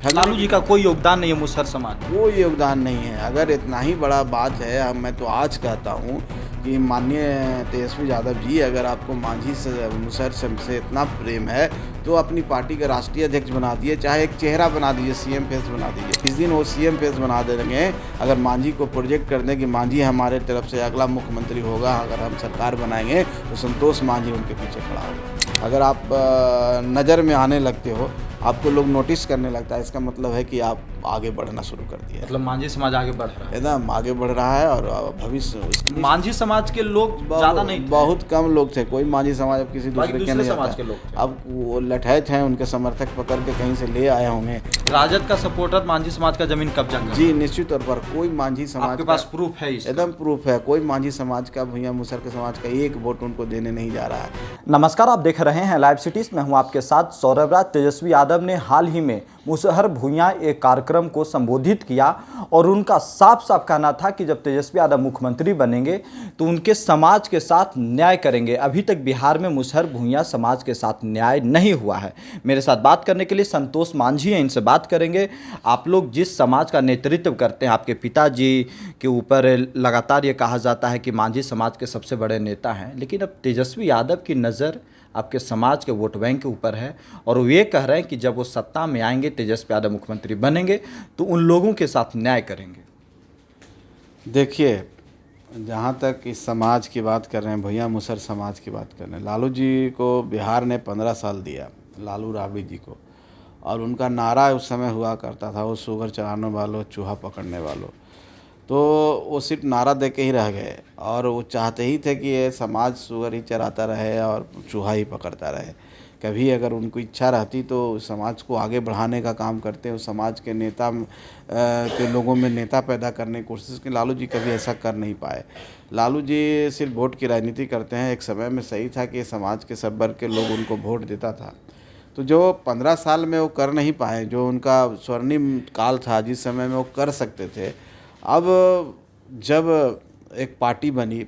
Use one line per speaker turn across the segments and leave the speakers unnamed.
लालू जी का कोई योगदान नहीं है मुसहर समाज में।
कोई योगदान नहीं है। अगर इतना ही बड़ा बात है, मैं तो आज कहता हूँ कि माननीय तेजस्वी यादव जी, अगर आपको मांझी से मुसहर से इतना प्रेम है तो अपनी पार्टी का राष्ट्रीय अध्यक्ष बना दिए, चाहे एक चेहरा बना दीजिए, सीएम फेस बना दीजिए। इस दिन वो सीएम फेस बना देंगे अगर मांझी को प्रोजेक्ट कर दें कि मांझी हमारे तरफ से अगला मुख्यमंत्री होगा, अगर हम सरकार बनाएंगे तो संतोष मांझी उनके पीछे खड़ा होगा। अगर आप नज़र में आने लगते हो, आपको लोग नोटिस करने लगता है, इसका मतलब है कि आप आगे बढ़ना शुरू कर दिया।
मतलब मांझी समाज आगे बढ़ रहा है,
एकदम आगे बढ़ रहा है और भविष्य।
मांझी समाज के लोग ज़्यादा नहीं थे।
बहुत कम लोग थे। कोई मांझी समाज अब किसी दूसरे के नहीं
समाज के लोग थे।
अब वो लठैत हैं, उनके समर्थक पकड़ के कहीं से ले आए होंगे।
राजद का सपोर्टर मांझी समाज का जमीन कब्जा कर।
जी निश्चित तौर पर कोई मांझी समाज,
आपके पास प्रूफ है?
एकदम प्रूफ है। कोई मांझी समाज का, भुइयां मुसहर के समाज का एक वोट उनको देने नहीं जा रहा है।
नमस्कार, आप देख रहे हैं लाइव सिटीज। मैं हूं आपके साथ सौरभ राज। तेजस्वी यादव ने हाल ही में मुसहर भुइयां एक कार्यक्रम को संबोधित किया और उनका साफ साफ कहना था कि जब तेजस्वी यादव मुख्यमंत्री बनेंगे तो उनके समाज के साथ न्याय करेंगे। अभी तक बिहार में मुसहर भुइयां समाज के साथ न्याय नहीं हुआ है। मेरे साथ बात करने के लिए संतोष मांझी हैं, इनसे बात करेंगे। आप लोग जिस समाज का नेतृत्व करते हैं, आपके पिताजी के ऊपर लगातार ये कहा जाता है कि मांझी समाज के सबसे बड़े नेता हैं, लेकिन अब तेजस्वी यादव की नज़र आपके समाज के वोट बैंक के ऊपर है और वो ये कह रहे हैं कि जब वो सत्ता में आएंगे, तेजस्वी यादव मुख्यमंत्री बनेंगे तो उन लोगों के साथ न्याय करेंगे।
देखिए, जहाँ तक इस समाज की बात कर रहे हैं, भैया मुसहर समाज की बात कर रहे हैं, लालू जी को बिहार ने 15 साल दिया, लालू राबड़ी जी को, और उनका नारा उस समय हुआ करता था, वो शुगर चलाने वालों, चूहा पकड़ने वालों। तो वो सिर्फ नारा दे के ही रह गए और वो चाहते ही थे कि ये समाज शुगर ही चराता रहे और चूहा ही पकड़ता रहे। कभी अगर उनको इच्छा रहती तो समाज को आगे बढ़ाने का काम करते, उस समाज के नेता के लोगों में नेता पैदा करने की कोशिश की। लालू जी कभी ऐसा कर नहीं पाए। लालू जी सिर्फ वोट की राजनीति करते हैं। एक समय में सही था कि समाज के सब वर्ग के लोग उनको वोट देता था, तो जो 15 साल में वो कर नहीं पाए, जो उनका स्वर्णिम काल था जिस समय में वो कर सकते थे, अब जब एक पार्टी बनी,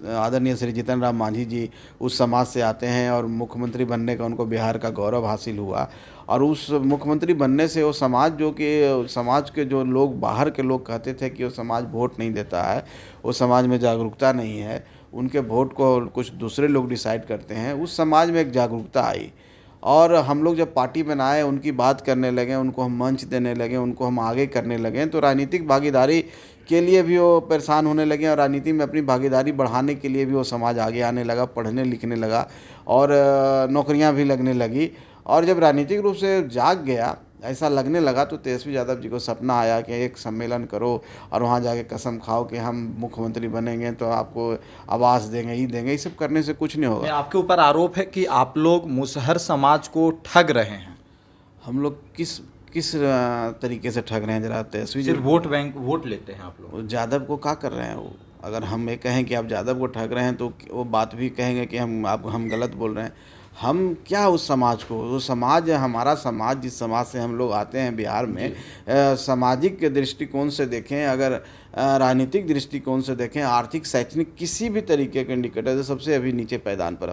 आदरणीय श्री जीतन राम मांझी जी उस समाज से आते हैं और मुख्यमंत्री बनने का उनको बिहार का गौरव हासिल हुआ, और उस मुख्यमंत्री बनने से वो समाज, जो कि समाज के जो लोग, बाहर के लोग कहते थे कि वो समाज वोट नहीं देता है, वो समाज में जागरूकता नहीं है, उनके वोट को कुछ दूसरे लोग डिसाइड करते हैं, उस समाज में एक जागरूकता आई। और हम लोग जब पार्टी बनाए, उनकी बात करने लगे, उनको हम मंच देने लगे, उनको हम आगे करने लगे, तो राजनीतिक भागीदारी के लिए भी वो परेशान होने लगे और राजनीति में अपनी भागीदारी बढ़ाने के लिए भी वो समाज आगे आने लगा, पढ़ने लिखने लगा और नौकरियां भी लगने लगी। और जब राजनीतिक रूप से जाग गया, ऐसा लगने लगा, तो तेजस्वी यादव जी को सपना आया कि एक सम्मेलन करो और वहाँ जाके कसम खाओ कि हम मुख्यमंत्री बनेंगे तो आपको आवास देंगे, ही देंगे। ये सब करने से कुछ नहीं होगा।
आपके ऊपर आरोप है कि आप लोग मुसहर समाज को ठग रहे हैं।
हम लोग किस तरीके से ठग रहे हैं? जरा तेजस्वी जी,
सिर्फ वोट बैंक, वोट लेते हैं आप लोग।
यादव को क्या कर रहे हैं वो? अगर हम ये कहें कि आप यादव को ठग रहे हैं तो वो बात भी कहेंगे कि हम गलत बोल रहे हैं। हम क्या उस समाज को, वो समाज, हमारा समाज, जिस समाज से हम लोग आते हैं बिहार में, सामाजिक दृष्टिकोण से देखें, अगर राजनीतिक दृष्टिकोण से देखें, आर्थिक, शैक्षणिक, किसी भी तरीके के इंडिकेटर से सबसे अभी नीचे पैदान पर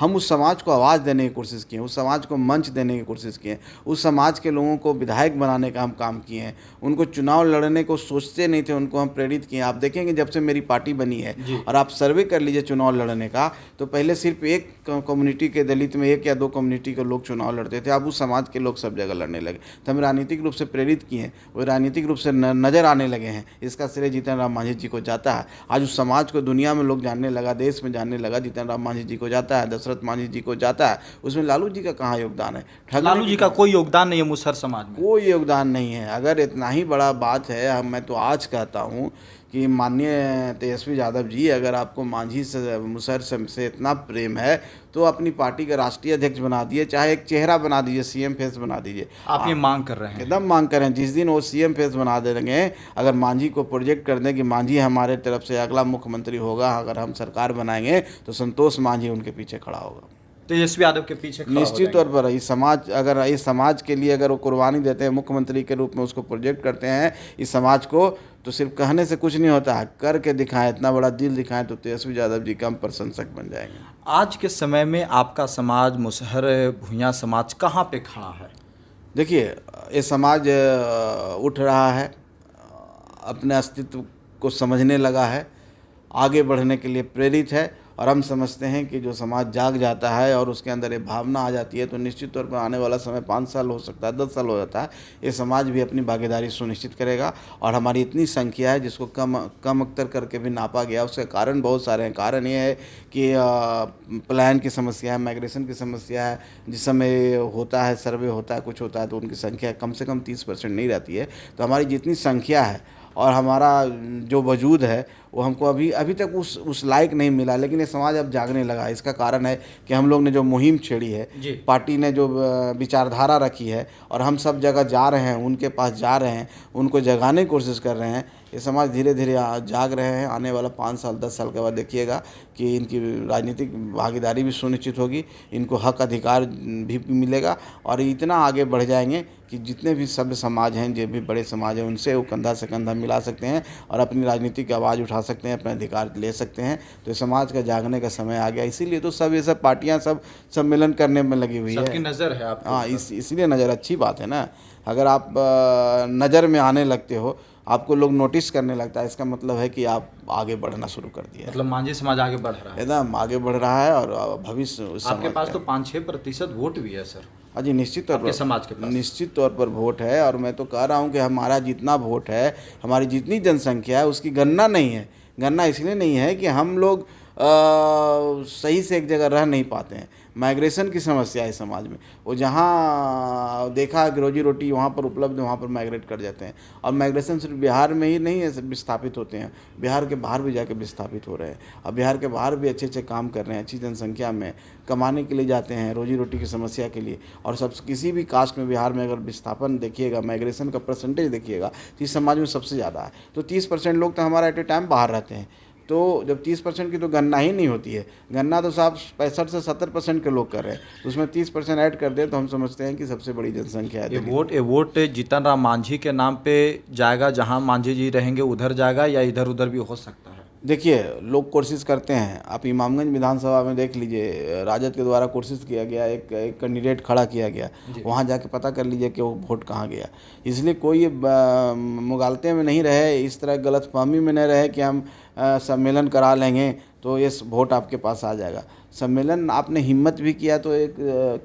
हम उस समाज को आवाज़ देने की कोशिश किए, उस समाज को मंच देने की कोशिश किए, उस समाज के लोगों को विधायक बनाने का हम काम किए हैं। उनको चुनाव लड़ने को सोचते नहीं थे, उनको हम प्रेरित किए। आप देखेंगे जब से मेरी पार्टी बनी है और आप सर्वे कर लीजिए चुनाव लड़ने का, तो पहले सिर्फ एक कम्युनिटी के, दलित में 1 या 2 कम्युनिटी के लोग चुनाव लड़ते थे, अब उस समाज के लोग सब जगह लड़ने लगे। तो हम राजनीतिक रूप से प्रेरित किए हैं, वो राजनीतिक रूप से नज़र आने लगे हैं। इसका श्रेय जीतन राम मांझी जी को जाता है। आज उस समाज को दुनिया में लोग जानने लगा, देश में जानने लगा, जीतन राम मांझी जी को जाता है, दशरथ मांझी जी को जाता है। उसमें लालू जी का कहाँ योगदान है?
लालू जी का कोई योगदान नहीं है मुसहर समाज में।
कोई योगदान नहीं है। अगर इतना ही बड़ा बात है, मैं तो आज कहता हूँ कि माननीय तेजस्वी यादव जी, अगर आपको मांझी से, मुसहर से इतना प्रेम है तो अपनी पार्टी का राष्ट्रीय अध्यक्ष बना दिए, चाहे एक चेहरा बना दीजिए, सीएम फेस बना दीजिए।
आप ये मांग कर रहे हैं?
एकदम मांग कर रहे हैं। जिस दिन वो सीएम फेस बना देंगे, अगर मांझी को प्रोजेक्ट कर दें कि मांझी हमारे तरफ से अगला मुख्यमंत्री होगा, अगर हम सरकार बनाएंगे तो संतोष मांझी उनके पीछे खड़ा होगा।
तेजस्वी यादव के पीछे
निश्चित तौर पर इस समाज, अगर इस समाज के लिए अगर वो कुर्बानी देते हैं, मुख्यमंत्री के रूप में उसको प्रोजेक्ट करते हैं इस समाज को, तो सिर्फ कहने से कुछ नहीं होता है, करके दिखाएं, इतना बड़ा दिल दिखाएं, तो तेजस्वी यादव जी का हम प्रशंसक बन जाएंगे।
आज के समय में आपका समाज, मुसहर भुइयां समाज, कहाँ पे खड़ा है?
देखिए, ये समाज उठ रहा है, अपने अस्तित्व को समझने लगा है, आगे बढ़ने के लिए प्रेरित है। और हम समझते हैं कि जो समाज जाग जाता है और उसके अंदर ये भावना आ जाती है तो निश्चित तौर पर आने वाला समय 5 साल हो सकता है, 10 साल हो जाता है, ये समाज भी अपनी भागीदारी सुनिश्चित करेगा। और हमारी इतनी संख्या है जिसको कम अक्तर करके भी नापा गया, उसके कारण बहुत सारे हैं। कारण ये है कि पलायन की समस्या है, माइग्रेशन की समस्या है। जिस समय होता है, सर्वे होता है, कुछ होता है, तो उनकी संख्या कम से कम 30% नहीं रहती है। तो हमारी जितनी संख्या है और हमारा जो वजूद है वो हमको अभी तक उस लायक नहीं मिला, लेकिन ये समाज अब जागने लगा है। इसका कारण है कि हम लोग ने जो मुहिम छेड़ी है, पार्टी ने जो विचारधारा रखी है और हम सब जगह जा रहे हैं, उनके पास जा रहे हैं, उनको जगाने की कोशिश कर रहे हैं। ये समाज धीरे धीरे जाग रहे हैं। आने वाला 5 साल 10 साल के बाद देखिएगा कि इनकी राजनीतिक भागीदारी भी सुनिश्चित होगी, इनको हक अधिकार भी मिलेगा और इतना आगे बढ़ जाएंगे कि जितने भी सभ्य समाज हैं, जो भी बड़े समाज हैं, उनसे वो कंधा से कंधा मिला सकते हैं और अपनी राजनीतिक आवाज़ उठा सकते हैं, अपने अधिकार ले सकते हैं। तो समाज का जागने का समय आ गया। इसीलिए तो सब ये सब पार्टियां सब सम्मेलन करने में लगी हुई है।
सबकी नज़र है आपको।
हाँ, इसलिए नज़र अच्छी बात है ना। अगर आप नज़र में आने लगते हो, आपको लोग नोटिस करने लगता है, इसका मतलब है कि आप आगे बढ़ना शुरू कर दिया।
मतलब मांझी समाज आगे बढ़ रहा है,
एकदम आगे बढ़ रहा है और भविष्य
आपके पास तो 5-6% वोट भी है सर।
हाँ जी, निश्चित तौर पर
समाज के पास
निश्चित तौर पर वोट है। और मैं तो कह रहा हूँ कि हमारा जितना वोट है, हमारी जितनी जनसंख्या है, उसकी गणना नहीं है। गणना इसलिए नहीं है कि हम लोग सही से एक जगह रह नहीं पाते हैं। माइग्रेशन की समस्या है समाज में। वो जहाँ देखा कि रोजी रोटी वहाँ पर उपलब्ध है, वहाँ पर माइग्रेट कर जाते हैं। और माइग्रेशन सिर्फ बिहार में ही नहीं है विस्थापित होते हैं, बिहार के बाहर भी जाके विस्थापित हो रहे हैं। अब बिहार के बाहर भी अच्छे अच्छे काम कर रहे हैं, अच्छी जनसंख्या में कमाने के लिए जाते हैं, रोजी रोटी की समस्या के लिए। और सब किसी भी कास्ट में बिहार में अगर विस्थापन देखिएगा, माइग्रेशन का परसेंटेज देखिएगा तो इस समाज में सबसे ज़्यादा है। तो 30% लोग तो हमारा एट ए टाइम बाहर रहते हैं। तो जब 30% की तो गणना ही नहीं होती है, गणना तो साहब 65 से 70% के लोग कर रहे हैं, तो उसमें 30% ऐड कर दें तो हम समझते हैं कि सबसे बड़ी जनसंख्या है।
ये वोट जीतन राम मांझी के नाम पे जाएगा, जहां मांझी जी रहेंगे उधर जाएगा या इधर उधर भी हो सकता है?
देखिए, लोग कोशिश करते हैं। आप इमामगंज विधानसभा में देख लीजिए, राजद के द्वारा कोशिश किया गया, एक कैंडिडेट खड़ा किया गया, वहाँ जाके पता कर लीजिए कि वो वोट कहाँ गया। इसलिए कोई मुगालते में नहीं रहे, इस तरह गलतफहमी में नहीं रहे कि हम सम्मेलन करा लेंगे तो ये वोट आपके पास आ जाएगा। सम्मेलन आपने हिम्मत भी किया तो एक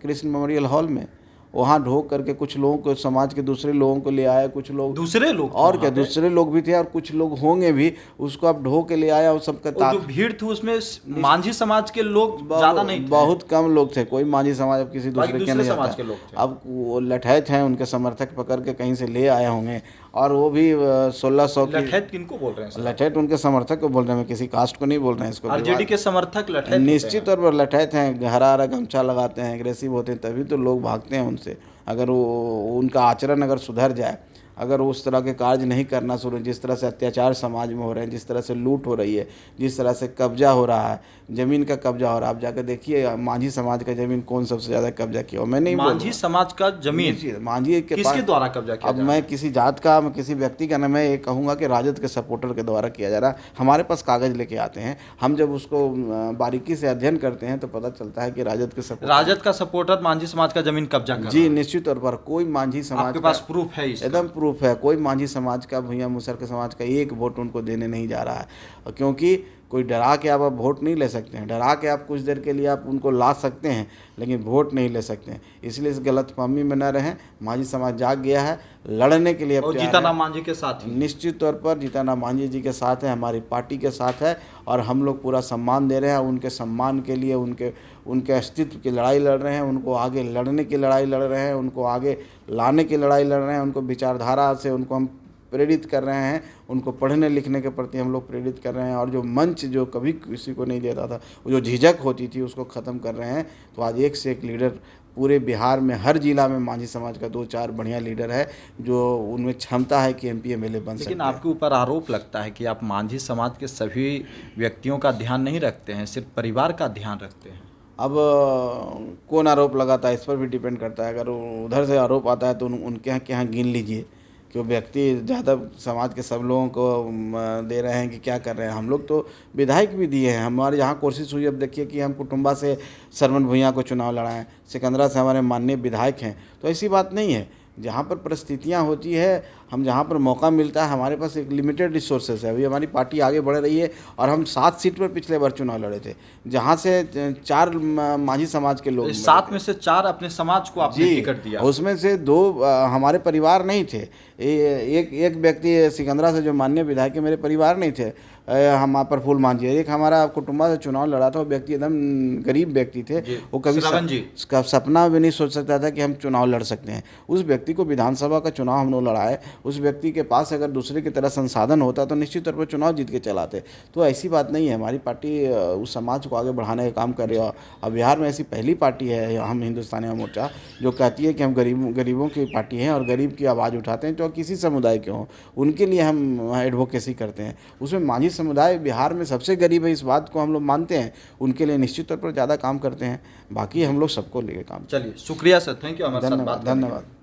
कृष्ण मेमोरियल हॉल में वहाँ ढोक करके कुछ लोगों को, समाज के दूसरे लोगों को ले आया, कुछ लोग
दूसरे लोग
और क्या दूसरे लोग भी थे और कुछ लोग होंगे भी, उसको आप ढो के ले आया। और सबका
जो भीड़ थी उसमें मांझी समाज के लोग ज़्यादा नहीं थे,
बहुत कम लोग थे। कोई मांझी समाज अब किसी दूसरे के नहीं
समाज के लोग थे।
अब वो लठैत हैं, उनके समर्थक पकड़ के कहीं से ले आए होंगे और वो भी 1600 की।
लठैत किनको बोल रहे हैं?
लठैत उनके समर्थक को बोल रहे हैं, किसी कास्ट को नहीं बोल रहे हैं। इसको
आरजेडी के समर्थक लठैत
निश्चित तौर पर लठैत हैं, हरा हरा गमछा लगाते हैं, एग्रेसिव होते हैं, तभी तो लोग भागते हैं उनसे। अगर वो उनका आचरण अगर सुधर जाए, अगर उस तरह के कार्य नहीं करना शुरू, जिस तरह से अत्याचार समाज में हो रहे हैं, जिस तरह से लूट हो रही है, जिस तरह से कब्जा हो रहा है, ज़मीन का कब्जा हो रहा है, आप जाकर देखिए मांझी समाज का ज़मीन कौन सबसे ज़्यादा कब्जा किया हो। मैं नहीं बोल
मांझी समाज का ज़मीन
मांझी के
किसके द्वारा कब्जा किया?
अब मैं किसी जात का, मैं किसी व्यक्ति का ना, मैं ये कहूँगा कि राजद के सपोर्टर के द्वारा किया जा रहा है। हमारे पास कागज़ लेके आते हैं, हम जब उसको बारीकी से अध्ययन करते हैं तो पता चलता है कि राजद का सपोर्टर
मांझी समाज का ज़मीन कब्जा कर।
जी, निश्चित तौर पर कोई मांझी समाज
के पास प्रूफ है?
एकदम प्रूफ है। कोई मांझी समाज का, भुइयां मुसहर के समाज का एक वोट उनको देने नहीं जा रहा है, क्योंकि कोई डरा के आप वोट नहीं ले सकते हैं। डरा के आप कुछ देर के लिए आप उनको ला सकते हैं, लेकिन वोट नहीं ले सकते हैं। इसलिए इस गलतफहमी में न रहें। मांझी समाज जाग गया है, लड़ने के लिए।
और जीतन राम मांझी के साथ,
निश्चित तौर पर जीतन राम मांझी जी के साथ है, हमारी पार्टी के साथ है और हम लोग पूरा सम्मान दे रहे हैं। उनके सम्मान के लिए, उनके अस्तित्व की लड़ाई लड़ रहे हैं, उनको आगे लड़ने की लड़ाई लड़ रहे हैं, उनको आगे लाने की लड़ाई लड़ रहे हैं। उनको विचारधारा से उनको हम प्रेरित कर रहे हैं, उनको पढ़ने लिखने के प्रति हम लोग प्रेरित कर रहे हैं। और जो मंच जो कभी किसी को नहीं देता था, वो जो झिझक होती थी, उसको ख़त्म कर रहे हैं। तो आज एक से एक लीडर पूरे बिहार में, हर जिला में मांझी समाज का 2-4 बढ़िया लीडर है, जो उनमें क्षमता है कि MP MLA बन सकते हैं।
लेकिन आपके ऊपर आरोप लगता है कि आप मांझी समाज के सभी व्यक्तियों का ध्यान नहीं रखते हैं, सिर्फ परिवार का ध्यान रखते हैं।
अब कौन आरोप लगाता है इस पर भी डिपेंड करता है। अगर उधर से आरोप आता है तो उनके यहाँ गिन लीजिए कि वो व्यक्ति ज़्यादा समाज के सब लोगों को दे रहे हैं कि क्या कर रहे हैं। हम लोग तो विधायक भी दिए हैं, हमारे यहाँ कोशिश हुई। अब देखिए कि हम कुटुंबा से सरवन भुइयाँ को चुनाव लड़ाएं, सिकंदरा से हमारे माननीय विधायक हैं। तो ऐसी बात नहीं है, जहाँ पर परिस्थितियाँ होती है, हम जहाँ पर मौका मिलता है, हमारे पास एक लिमिटेड रिसोर्सेज है। अभी हमारी पार्टी आगे बढ़ रही है और हम 7 सीट पर पिछले बार चुनाव लड़े थे, जहाँ से 4 माझी समाज के लोग,
7 में से 4 अपने समाज को आपने टिकट दिया।
उसमें से 2 हमारे परिवार नहीं थे। एक व्यक्ति सिकंदरा से जो माननीय विधायक मेरे परिवार नहीं थे, हम प्रफुल्ल मांझी। एक हमारा कुटुंबा से चुनाव लड़ा था, वो व्यक्ति एकदम गरीब व्यक्ति थे, वो कभी सपना भी नहीं सोच सकता था कि हम चुनाव लड़ सकते हैं। उस व्यक्ति को विधानसभा का चुनाव हम लोग लड़ाए। उस व्यक्ति के पास अगर दूसरे की तरह संसाधन होता तो निश्चित तौर पर चुनाव जीत के चलाते। तो ऐसी बात नहीं है, हमारी पार्टी उस समाज को आगे बढ़ाने का काम कर रही है। अब बिहार में ऐसी पहली पार्टी है हम हिंदुस्तानी मोर्चा जो कहती है कि हम गरीबों की पार्टी हैं और गरीब की आवाज़ उठाते हैं, जो किसी समुदाय के हों, उनके लिए हम एडवोकेसी करते हैं। उसमें माझी समुदाय बिहार में सबसे गरीब है, इस बात को हम लोग मानते हैं। उनके लिए निश्चित तौर पर ज़्यादा काम करते हैं। बाकी हम लोग सबको लेके काम।
चलिए, शुक्रिया सर, थैंक यू हमारे साथ बात करने के लिए।
धन्यवाद।